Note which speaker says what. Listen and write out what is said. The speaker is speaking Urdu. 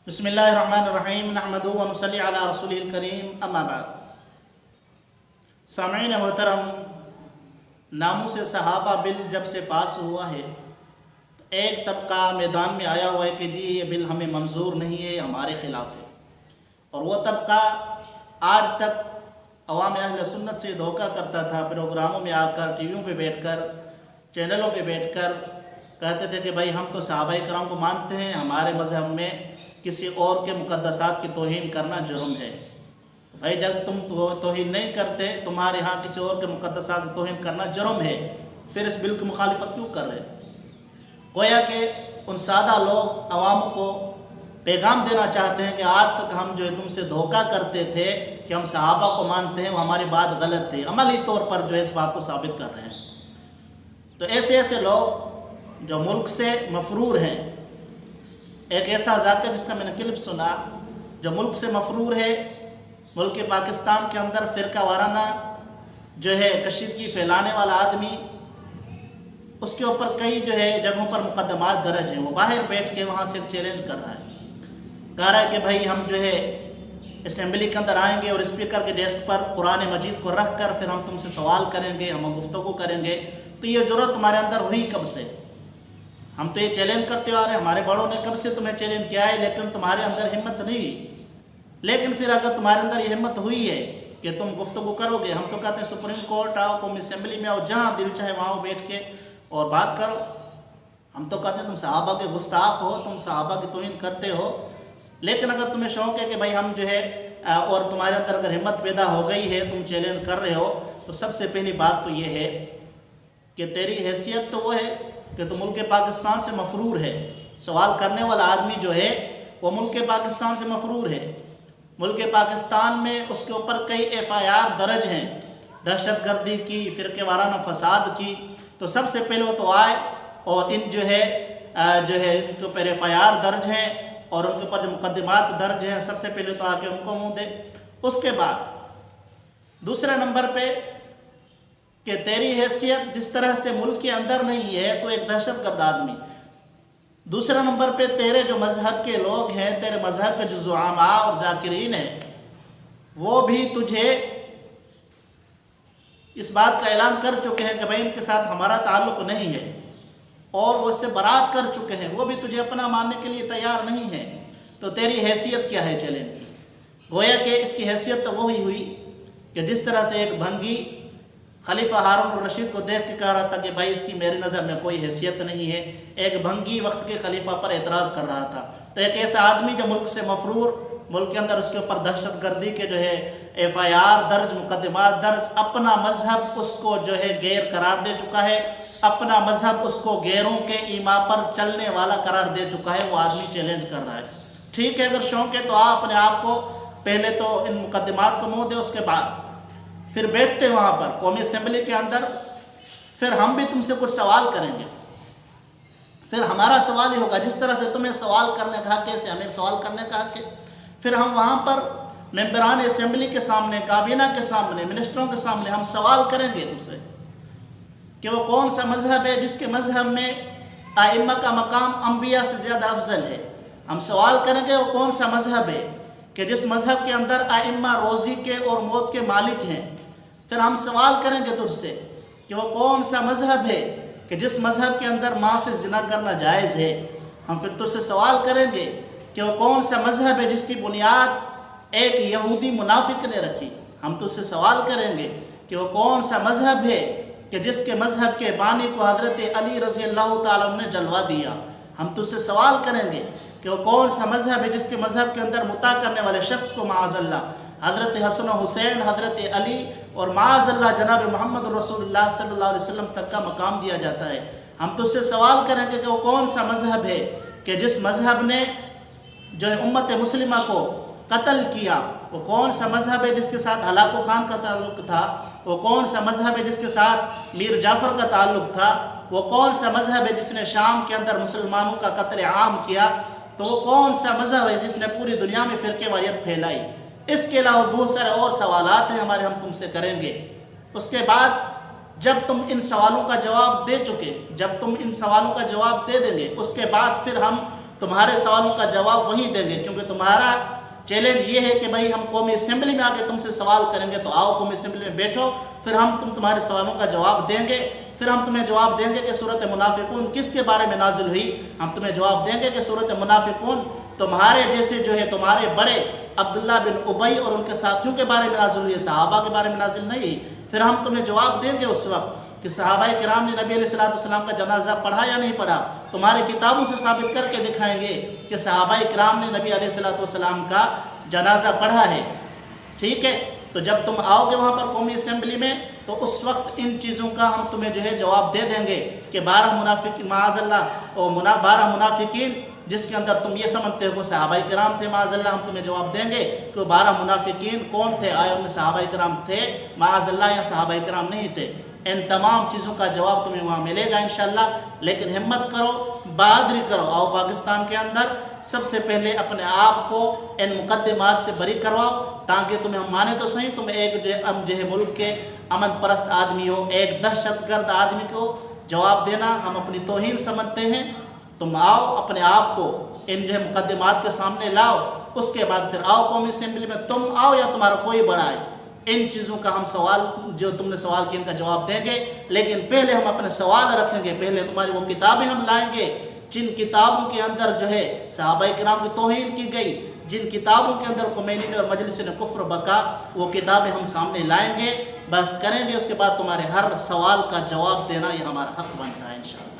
Speaker 1: بسم اللہ الرحمن الرحیم نحمدہ و نصلی علی رسولہ الکریم اما بعد۔ سامعین محترم، ناموس صحابہ بل جب سے پاس ہوا ہے تو ایک طبقہ میدان میں آیا ہوا ہے کہ جی یہ بل ہمیں منظور نہیں ہے، ہمارے خلاف ہے، اور وہ طبقہ آج تک عوام اہل سنت سے دھوکہ کرتا تھا۔ پروگراموں میں آ کر، ٹی ویوں پہ بیٹھ کر، چینلوں پہ بیٹھ کر کہتے تھے کہ بھائی ہم تو صحابہ کرام کو مانتے ہیں، ہمارے مذہب میں کسی اور کے مقدسات کی توہین کرنا جرم ہے۔ بھائی جب تم توہین نہیں کرتے، تمہارے ہاں کسی اور کے مقدسات کی توہین کرنا جرم ہے، پھر اس بل کی مخالفت کیوں کر رہے؟ گویا کہ ان سادہ لوگ عوام کو پیغام دینا چاہتے ہیں کہ آج تک ہم جو ہے تم سے دھوکہ کرتے تھے کہ ہم صحابہ کو مانتے ہیں، وہ ہماری بات غلط تھی، عملی طور پر جو ہے اس بات کو ثابت کر رہے ہیں۔ تو ایسے لوگ جو ملک سے مفرور ہیں، ایک ایسا ذاکر جس کا میں نے کلپ سنا، جو ملک سے مفرور ہے، ملک پاکستان کے اندر فرقہ وارانہ جو ہے کشیدگی پھیلانے والا آدمی، اس کے اوپر کئی جو ہے جگہوں پر مقدمات درج ہیں، وہ باہر بیٹھ کے وہاں سے چیلنج کر رہا ہے، کہہ رہا ہے کہ بھائی ہم جو ہے اسمبلی کے اندر آئیں گے اور اسپیکر کے ڈیسک پر قرآن مجید کو رکھ کر پھر ہم تم سے سوال کریں گے، ہم گفتگو کریں گے۔ تو یہ جرأت تمہارے اندر ہوئی کب سے؟ ہم تو یہ چیلنج کرتے آ رہے ہیں، ہمارے بڑوں نے کب سے تمہیں چیلنج کیا ہے، لیکن تمہارے اندر ہمت نہیں ہوئی۔ لیکن پھر اگر تمہارے اندر یہ ہمت ہوئی ہے کہ تم گفتگو کرو گے، ہم تو کہتے ہیں سپریم کورٹ آؤ، قومی اسمبلی میں آؤ، جہاں دل چاہے وہاں بیٹھ کے اور بات کرو۔ ہم تو کہتے ہیں تم صحابہ کے گستاخ ہو، تم صحابہ کی توہین کرتے ہو۔ لیکن اگر تمہیں شوق ہے کہ بھائی ہم جو ہے اور تمہارے اندر اگر ہمت پیدا ہو گئی ہے، تم چیلنج کر رہے ہو، تو سب سے پہلی بات تو یہ ہے کہ تیری حیثیت تو وہ ہے کہ تو ملک پاکستان سے مفرور ہے۔ سوال کرنے والا آدمی جو ہے وہ ملک پاکستان سے مفرور ہے۔ ملک پاکستان میں اس کے اوپر کئی FIR درج ہیں، دہشت گردی کی، فرقے وارانہ فساد کی۔ تو سب سے پہلے وہ تو آئے اور ان جو ہے ان کے اوپر FIR درج ہیں اور ان کے اوپر جو مقدمات درج ہیں، سب سے پہلے تو آ کے ان کو منہ دے۔ اس کے بعد دوسرے نمبر پہ کہ تیری حیثیت جس طرح سے ملک کے اندر نہیں ہے تو ایک دہشت گرد آدمی۔ دوسرے نمبر پہ تیرے جو مذہب کے لوگ ہیں، تیرے مذہب کے جو زعماء اور ذاکرین ہیں، وہ بھی تجھے اس بات کا اعلان کر چکے ہیں کہ بھائی ان کے ساتھ ہمارا تعلق نہیں ہے، اور وہ اس سے برات کر چکے ہیں، وہ بھی تجھے اپنا ماننے کے لیے تیار نہیں ہیں۔ تو تیری حیثیت کیا ہے چیلنج کی؟ گویا کہ اس کی حیثیت تو وہی ہوئی کہ جس طرح سے ایک بھنگی خلیفہ ہارون الرشید کو دیکھ کے کہہ رہا تھا کہ بھائی اس کی میری نظر میں کوئی حیثیت نہیں ہے، ایک بھنگی وقت کے خلیفہ پر اعتراض کر رہا تھا۔ تو ایک ایسا آدمی جو ملک سے مفرور، ملک کے اندر اس کے اوپر دہشت گردی کے جو ہے FIR درج، مقدمات درج، اپنا مذہب اس کو جو ہے غیر قرار دے چکا ہے، اپنا مذہب اس کو غیروں کے ایما پر چلنے والا قرار دے چکا ہے، وہ آدمی چیلنج کر رہا ہے۔ ٹھیک ہے، اگر شوق ہے تو آپ اپنے آپ کو پہلے تو ان مقدمات کو منہ دے، اس کے بعد پھر بیٹھتے وہاں پر قومی اسمبلی کے اندر، پھر ہم بھی تم سے کچھ سوال کریں گے، پھر ہمارا سوال ہی ہوگا۔ جس طرح سے تمہیں سوال کرنے کا حق ہے، ایسے ہمیں سوال کرنے کا حق ہے۔ پھر ہم وہاں پر ممبران اسمبلی کے سامنے، کابینہ کے سامنے، منسٹروں کے سامنے ہم سوال کریں گے تم سے کہ وہ کون سا مذہب ہے جس کے مذہب میں ائمہ کا مقام انبیاء سے زیادہ افضل ہے۔ ہم سوال کریں گے وہ کون سا مذہب ہے کہ جس مذہب کے اندر ائمہ روزی کے اور موت کے مالک ہیں۔ پھر ہم سوال کریں گے تجھ سے کہ وہ کون سا مذہب ہے کہ جس مذہب کے اندر ماں سے زنا کرنا جائز ہے۔ ہم پھر تجھ سے سوال کریں گے کہ وہ کون سا مذہب ہے جس کی بنیاد ایک یہودی منافق نے رکھی۔ ہم تجھ سے سوال کریں گے کہ وہ کون سا مذہب ہے کہ جس کے مذہب کے بانی کو حضرت علی رضی اللہ تعالیٰ عنہ نے جلوہ دیا۔ ہم تجھ سے سوال کریں گے کہ وہ کون سا مذہب ہے جس کے مذہب کے اندر مطاع کرنے والے شخص کو معاذ اللہ حضرت حسن و حسین، حضرت علی اور معاذ اللہ جناب محمد رسول اللہ صلی اللہ علیہ وسلم تک کا مقام دیا جاتا ہے۔ ہم تجھ سے سوال کریں گے کہ وہ کون سا مذہب ہے کہ جس مذہب نے جو ہے امت مسلمہ کو قتل کیا، وہ کون سا مذہب ہے جس کے ساتھ ہلاکو خان کا تعلق تھا، وہ کون سا مذہب ہے جس کے ساتھ میر جعفر کا تعلق تھا، وہ کون سا مذہب ہے جس نے شام کے اندر مسلمانوں کا قتل عام کیا، تو وہ کون سا مذہب ہے جس نے پوری دنیا میں فرقے واریت پھیلائی۔ اس کے علاوہ بہت سارے اور سوالات ہیں ہمارے، ہم تم سے کریں گے۔ اس کے بعد جب تم ان سوالوں کا جواب دے چکے، جب تم ان سوالوں کا جواب دے دیں گے، اس کے بعد پھر ہم تمہارے سوالوں کا جواب وہی دیں گے، کیونکہ تمہارا چیلنج یہ ہے کہ بھائی ہم قومی اسمبلی میں آگے تم سے سوال کریں گے، تو آؤ قومی اسمبلی میں بیٹھو، پھر ہم تمہارے سوالوں کا جواب دیں گے۔ پھر ہم تمہیں جواب دیں گے کہ سورۃ منافقون کس کے بارے میں نازل ہوئی، ہم تمہیں جواب دیں گے کہ سورۃ منافقون تمہارے جیسے جو ہے تمہارے بڑے عبداللہ بن ابی اور ان کے ساتھیوں کے بارے میں نازل ہوئی، صحابہ کے بارے میں نازل نہیں۔ پھر ہم تمہیں جواب دیں گے اس وقت کہ صحابہ کرام نے نبی علیہ السلام کا جنازہ پڑھا یا نہیں پڑھا، تمہاری کتابوں سے ثابت کر کے دکھائیں گے کہ صحابہ کرام نے نبی علیہ السلام کا جنازہ پڑھا ہے، ٹھیک ہے۔ تو جب تم آؤ گے وہاں پر قومی اسمبلی میں، تو اس وقت ان چیزوں کا ہم تمہیں جو ہے جواب دے دیں گے کہ 12 منافقین معاذ اللہ، اور 12 منافقین جس کے اندر تم یہ سمجھتے ہو کہ صحابہ کرام تھے، معاذ اللہ ہم تمہیں جواب دیں گے کہ وہ 12 منافقین کون تھے، آیا ان میں صحابہ کرام تھے معاذ اللہ یا صحابہ کرام نہیں تھے۔ ان تمام چیزوں کا جواب تمہیں وہاں ملے گا انشاءاللہ، لیکن ہمت کرو، بہادری کرو، آؤ پاکستان کے اندر سب سے پہلے اپنے آپ کو ان مقدمات سے بری کرواؤ، تاکہ تمہیں ہم مانے تو صحیح تم ایک جو ہے ملک کے امن پرست آدمی ہو، ایک دہشت گرد آدمی کو جواب دینا ہم اپنی توہین سمجھتے ہیں۔ تم آؤ اپنے آپ کو ان جو ہے مقدمات کے سامنے لاؤ، اس کے بعد پھر آؤ قومی اسمبلی میں، تم آؤ یا تمہارا کوئی بڑا ہے، ان چیزوں کا ہم سوال جو تم نے سوال کیا ان کا جواب دیں گے، لیکن پہلے ہم اپنے سوال رکھیں گے، پہلے تمہاری وہ کتابیں ہم لائیں گے جن کتابوں کے اندر جو ہے صحابہ کرام کی توہین کی گئی، جن کتابوں کے اندر خمینی نے اور مجلس نے کفر بکا، وہ کتابیں ہم سامنے لائیں گے، بس کریں گے، اس کے بعد تمہارے ہر سوال کا جواب دینا یہ ہمارا حق بنتا ہے انشاءاللہ۔